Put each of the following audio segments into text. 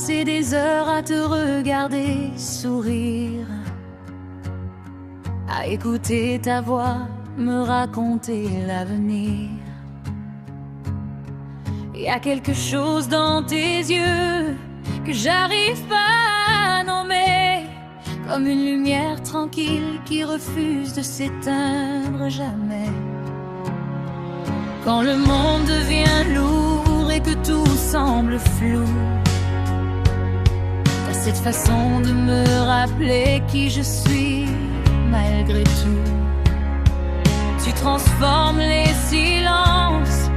passer des heures à te regarder sourire, à écouter ta voix me raconter l'avenir. Il y a quelque chose dans tes yeux que j'arrive pas à nommer, comme une lumière tranquille qui refuse de s'éteindre jamais. Quand le monde devient lourd et que tout semble flou, t'as cette façon de me rappeler qui je suis malgré tout. Tu transformes les silences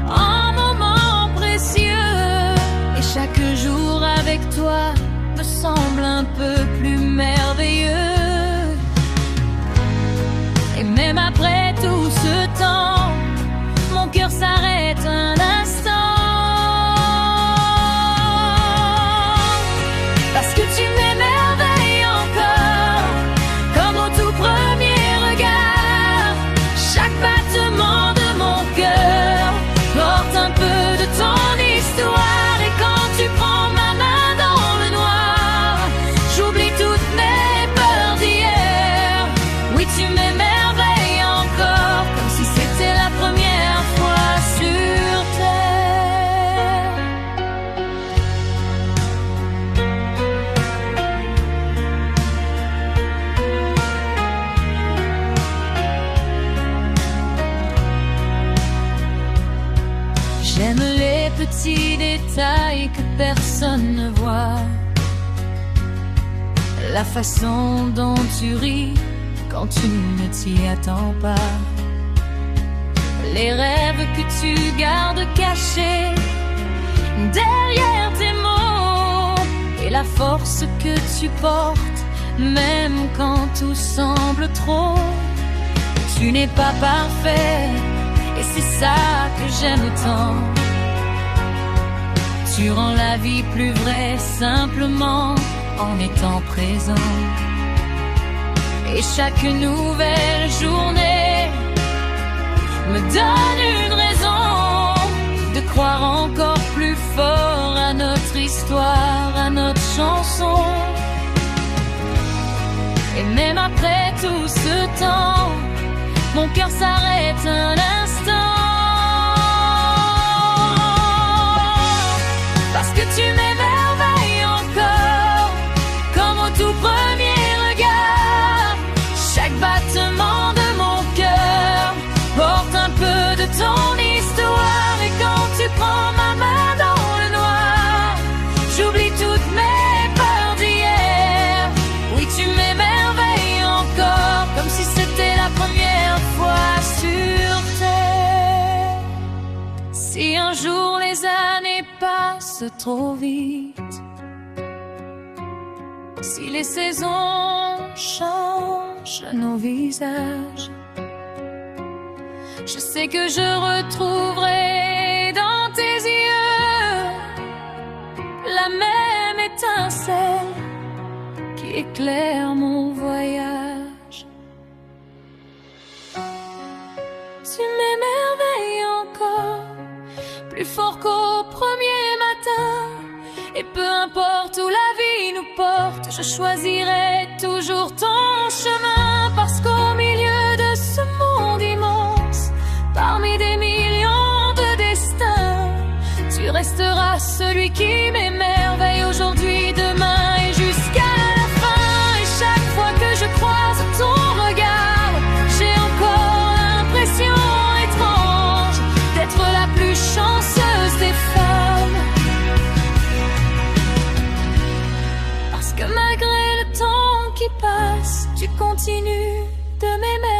en moments précieux, et chaque jour avec toi me semble un peu plus merveilleux. Et même après tout ce temps, mon cœur s'arrête un instant, parce que tu m'émerveilles encore, comme au tout premier regard. Chaque battement de mon cœur porte un peu de ton histoire, et quand tu prends ma main dans le noir, j'oublie toutes mes peurs d'hier. Oui, tu m'émerveilles encore, comme si c'était la première fois sur terre. J'aime les petits détails que personne ne voit, la façon dont tu ris quand tu ne t'y attends pas, les rêves que tu gardes cachés derrière tes mots, et la force que tu portes même quand tout semble trop. Tu n'es pas parfait, et c'est ça que j'aime tant. Tu rends la vie plus vraie simplement en étant présent. Et chaque nouvelle journée me donne une raison de croire encore plus fort à notre histoire, à notre chanson. Et même après tout ce temps, mon cœur s'arrête un instant, parce que tu m'émerveilles encore, comme au tout premier regard. Chaque battement de mon cœur porte un peu de ton histoire, et quand tu prends ma main dans le noir, j'oublie toutes mes peurs d'hier. Oui, tu m'émerveilles encore, comme si c'était la première fois sur terre. Si un jour les années passent trop vite, si les saisons changent nos visages, je sais que je retrouverai dans tes yeux la même étincelle qui éclaire mon voyage. Tu m'émerveilles encore, plus fort qu'au premier matin, et peu importe où la vie nous porte, je choisirai toujours ton chemin, parce qu'au milieu de ce monde immense, parmi des millions de destins, tu resteras celui qui m'émerveille aujourd'hui, demain et jusqu'à la fin. Et chaque fois que je croise ton regard, j'ai encore l'impression étrange d'être la plus chanceuse des femmes, parce que malgré le temps qui passe, tu continues de m'aimer.